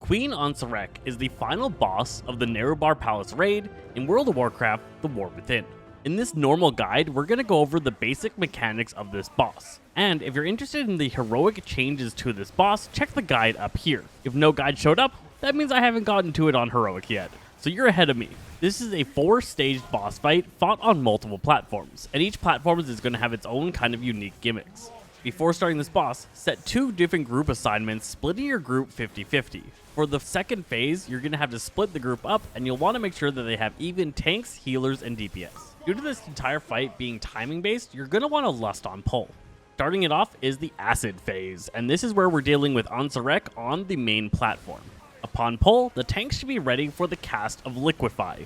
Queen Ansurek is the final boss of the Nerub'ar Palace raid in World of Warcraft: The War Within. In this normal guide, we're going to go over the basic mechanics of this boss. And if you're interested in the heroic changes to this boss, check the guide up here. If no guide showed up, that means I haven't gotten to it on heroic yet. So you're ahead of me. This is a 4-staged boss fight fought on multiple platforms, and each platform is going to have its own kind of unique gimmicks. Before starting this boss, set 2 different group assignments, splitting your group 50-50. For the second phase, you're going to have to split the group up, and you'll want to make sure that they have even tanks, healers, and DPS. Due to this entire fight being timing based, you're going to want to lust on pull. Starting it off is the acid phase, and this is where we're dealing with Ansurek on the main platform. Upon pull, the tanks should be ready for the cast of Liquefy.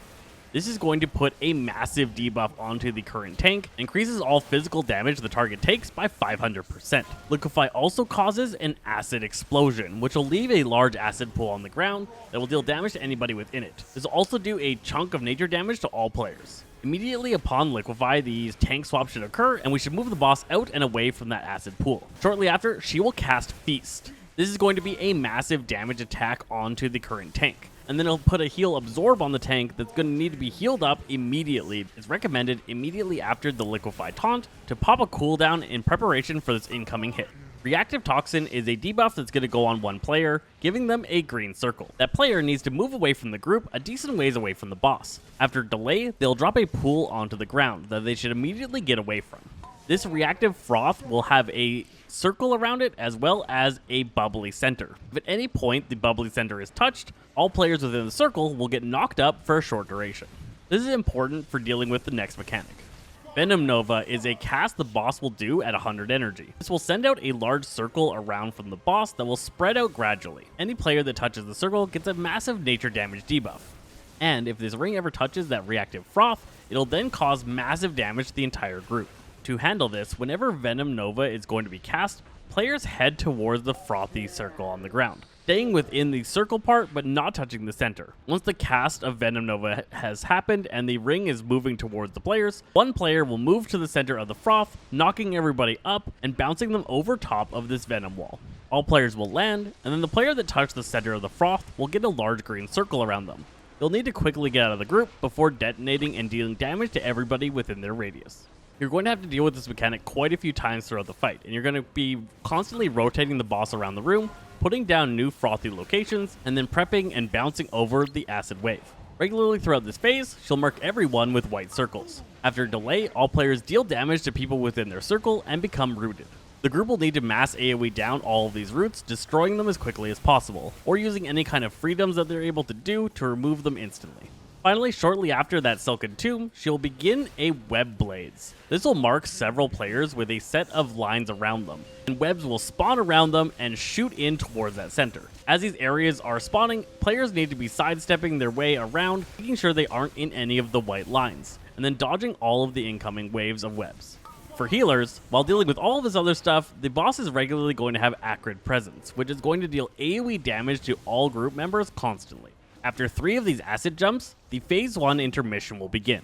This is going to put a massive debuff onto the current tank, increases all physical damage the target takes by 500%. Liquefy also causes an acid explosion, which will leave a large acid pool on the ground that will deal damage to anybody within it. This will also do a chunk of nature damage to all players. Immediately upon Liquefy, these tank swaps should occur, and we should move the boss out and away from that acid pool. Shortly after, she will cast Feast. This is going to be a massive damage attack onto the current tank. And then it'll put a heal absorb on the tank that's going to need to be healed up immediately. It's recommended immediately after the Liquefy taunt to pop a cooldown in preparation for this incoming hit. Reactive Toxin is a debuff that's going to go on one player, giving them a green circle. That player needs to move away from the group a decent ways away from the boss. After delay, they'll drop a pool onto the ground that they should immediately get away from. This reactive froth will have a circle around it as well as a bubbly center. If at any point the bubbly center is touched, all players within the circle will get knocked up for a short duration. This is important for dealing with the next mechanic. Venom Nova is a cast the boss will do at 100 energy. This will send out a large circle around from the boss that will spread out gradually. Any player that touches the circle gets a massive nature damage debuff. And if this ring ever touches that reactive froth, it'll then cause massive damage to the entire group. To handle this, whenever Venom Nova is going to be cast, players head towards the frothy circle on the ground, staying within the circle part but not touching the center. Once the cast of Venom Nova has happened and the ring is moving towards the players, one player will move to the center of the froth, knocking everybody up and bouncing them over top of this venom wall. All players will land, and then the player that touched the center of the froth will get a large green circle around them. They'll need to quickly get out of the group before detonating and dealing damage to everybody within their radius. You're going to have to deal with this mechanic quite a few times throughout the fight, and you're going to be constantly rotating the boss around the room, putting down new frothy locations, and then prepping and bouncing over the acid wave. Regularly throughout this phase, she'll mark everyone with white circles. After delay, all players deal damage to people within their circle and become rooted. The group will need to mass AoE down all of these roots, destroying them as quickly as possible, or using any kind of freedoms that they're able to do to remove them instantly. Finally, shortly after that Silken Tomb, she'll begin a Web Blades. This will mark several players with a set of lines around them, and webs will spawn around them and shoot in towards that center. As these areas are spawning, players need to be sidestepping their way around, making sure they aren't in any of the white lines, and then dodging all of the incoming waves of webs. For healers, while dealing with all of this other stuff, the boss is regularly going to have Acrid Presence, which is going to deal AoE damage to all group members constantly. After 3 of these acid jumps, the phase 1 intermission will begin.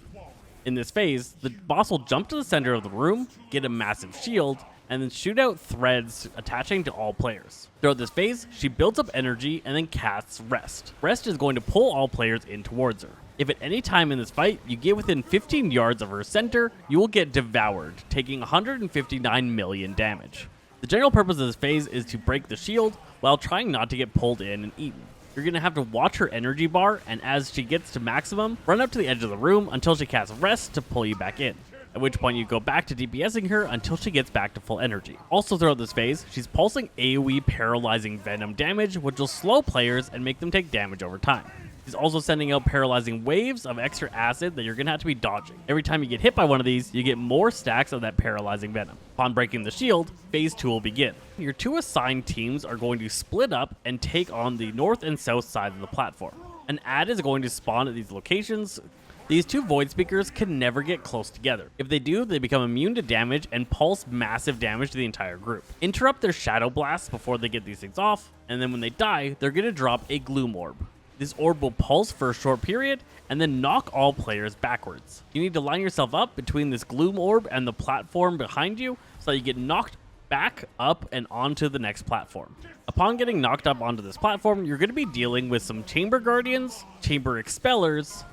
In this phase, the boss will jump to the center of the room, get a massive shield, and then shoot out threads attaching to all players. Throughout this phase, she builds up energy and then casts Rest. Rest is going to pull all players in towards her. If at any time in this fight you get within 15 yards of her center, you will get devoured, taking 159 million damage. The general purpose of this phase is to break the shield while trying not to get pulled in and eaten. You're going to have to watch her energy bar, and as she gets to maximum, run up to the edge of the room until she casts Rest to pull you back in, at which point you go back to DPSing her until she gets back to full energy. Also throughout this phase, she's pulsing AoE paralyzing venom damage, which will slow players and make them take damage over time. She's also sending out paralyzing waves of extra acid that you're going to have to be dodging. Every time you get hit by one of these, you get more stacks of that paralyzing venom. Upon breaking the shield, phase 2 will begin. Your 2 assigned teams are going to split up and take on the north and south side of the platform. An ad is going to spawn at these locations. These 2 Void Speakers can never get close together. If they do, they become immune to damage and pulse massive damage to the entire group. Interrupt their Shadow Blasts before they get these things off, and then when they die, they're going to drop a Gloom Orb. This orb will pulse for a short period and then knock all players backwards. You need to line yourself up between this Gloom Orb and the platform behind you so that you get knocked back up and onto the next platform. Upon getting knocked up onto this platform, you're going to be dealing with some chamber guardians, chamber expellers,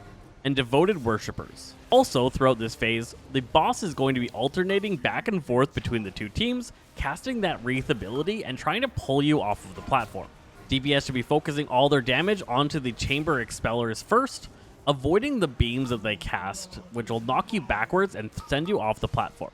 and devoted worshippers. Also, throughout this phase, the boss is going to be alternating back and forth between the two teams, casting that wreath ability and trying to pull you off of the platform. DPS should be focusing all their damage onto the chamber expellers first, avoiding the beams that they cast, which will knock you backwards and send you off the platform.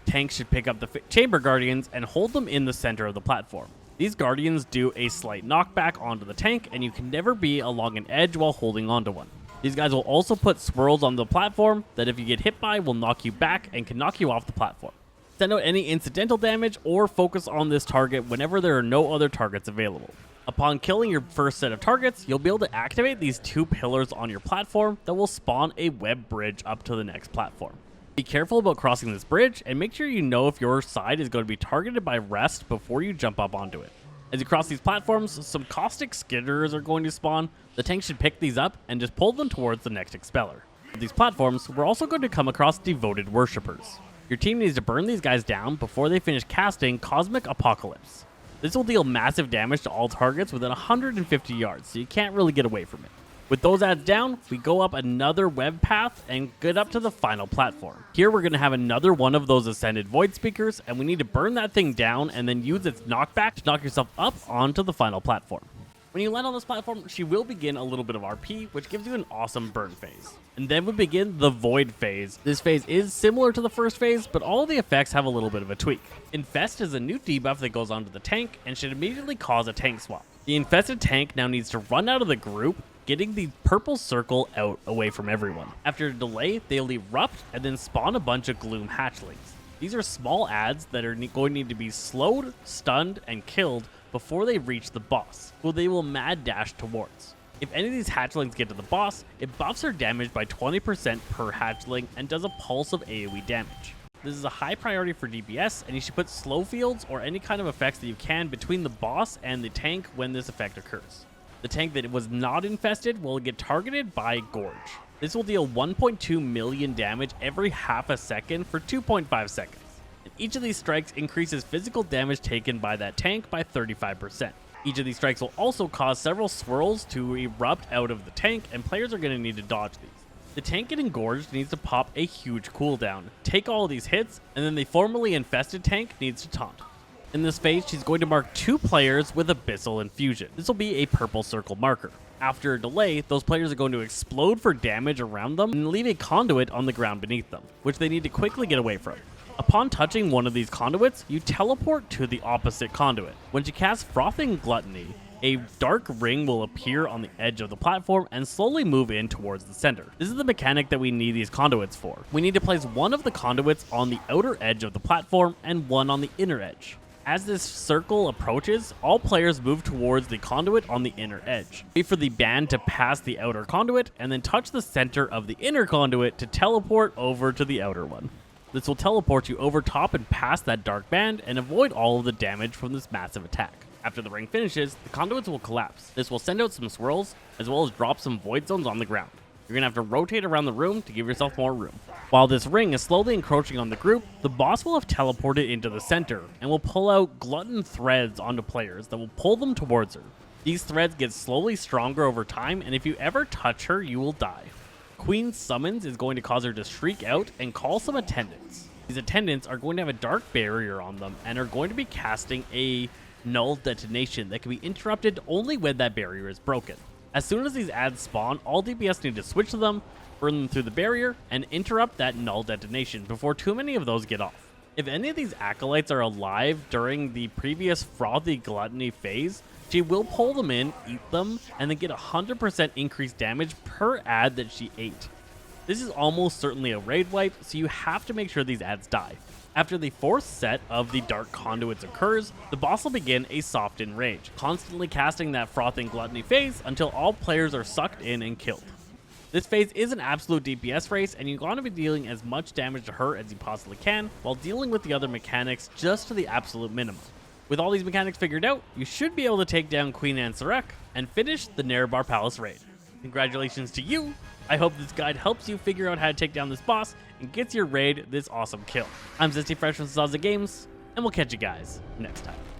Tanks should pick up the chamber guardians and hold them in the center of the platform. These guardians do a slight knockback onto the tank, and you can never be along an edge while holding onto one. These guys will also put swirls on the platform that if you get hit by will knock you back and can knock you off the platform. Send out any incidental damage or focus on this target whenever there are no other targets available. Upon killing your first set of targets, you'll be able to activate these two pillars on your platform that will spawn a web bridge up to the next platform. Be careful about crossing this bridge and make sure you know if your side is going to be targeted by rest before you jump up onto it. As you cross these platforms, some caustic skitterers are going to spawn. The tank should pick these up and just pull them towards the next expeller. On these platforms, we're also going to come across devoted worshippers. Your team needs to burn these guys down before they finish casting Cosmic Apocalypse. This will deal massive damage to all targets within 150 yards, so you can't really get away from it. With those adds down, we go up another web path and get up to the final platform. Here we're going to have another one of those Ascended Void Speakers, and we need to burn that thing down and then use its knockback to knock yourself up onto the final platform. When you land on this platform, she will begin a little bit of RP, which gives you an awesome burn phase. And then we begin the Void phase. This phase is similar to the first phase, but all the effects have a little bit of a tweak. Infest is a new debuff that goes onto the tank and should immediately cause a tank swap. The infested tank now needs to run out of the group, getting the purple circle out away from everyone. After a delay, they'll erupt and then spawn a bunch of gloom hatchlings. These are small adds that are going to need to be slowed, stunned, and killed before they reach the boss, who they will mad dash towards. If any of these hatchlings get to the boss, it buffs their damage by 20% per hatchling and does a pulse of AoE damage. This is a high priority for DPS, and you should put slow fields or any kind of effects that you can between the boss and the tank when this effect occurs. The tank that was not infested will get targeted by Gorge. This will deal 1.2 million damage every half a second for 2.5 seconds. And each of these strikes increases physical damage taken by that tank by 35%. Each of these strikes will also cause several swirls to erupt out of the tank, and players are going to need to dodge these. The tank getting gorged needs to pop a huge cooldown, take all of these hits, and then the formerly infested tank needs to taunt. In this phase, she's going to mark 2 players with Abyssal Infusion. This will be a purple circle marker. After a delay, those players are going to explode for damage around them and leave a conduit on the ground beneath them, which they need to quickly get away from. Upon touching one of these conduits, you teleport to the opposite conduit. When you cast Frothing Gluttony, a dark ring will appear on the edge of the platform and slowly move in towards the center. This is the mechanic that we need these conduits for. We need to place one of the conduits on the outer edge of the platform and one on the inner edge. As this circle approaches, all players move towards the conduit on the inner edge. Wait for the band to pass the outer conduit and then touch the center of the inner conduit to teleport over to the outer one. This will teleport you over top and past that dark band and avoid all of the damage from this massive attack. After the ring finishes, the conduits will collapse. This will send out some swirls, as well as drop some void zones on the ground. You're going to have to rotate around the room to give yourself more room. While this ring is slowly encroaching on the group, the boss will have teleported into the center and will pull out glutton threads onto players that will pull them towards her. These threads get slowly stronger over time, and if you ever touch her, you will die. Queen's Summons is going to cause her to shriek out and call some attendants. These attendants are going to have a dark barrier on them and are going to be casting a null detonation that can be interrupted only when that barrier is broken. As soon as these adds spawn, all DPS need to switch to them, burn them through the barrier, and interrupt that null detonation before too many of those get off. If any of these acolytes are alive during the previous Frothy Gluttony phase, she will pull them in, eat them, and then get 100% increased damage per ad that she ate. This is almost certainly a raid wipe, so you have to make sure these ads die. After the 4th set of the Dark Conduits occurs, the boss will begin a soft enrage, constantly casting that Frothing Gluttony phase until all players are sucked in and killed. This phase is an absolute DPS race, and you want to be dealing as much damage to her as you possibly can, while dealing with the other mechanics just to the absolute minimum. With all these mechanics figured out, you should be able to take down Queen Ansurek and finish the Nerub'ar Palace raid. Congratulations to you! I hope this guide helps you figure out how to take down this boss and gets your raid this awesome kill. I'm Zesty Fresh from Zaza Games. and we'll catch you guys next time.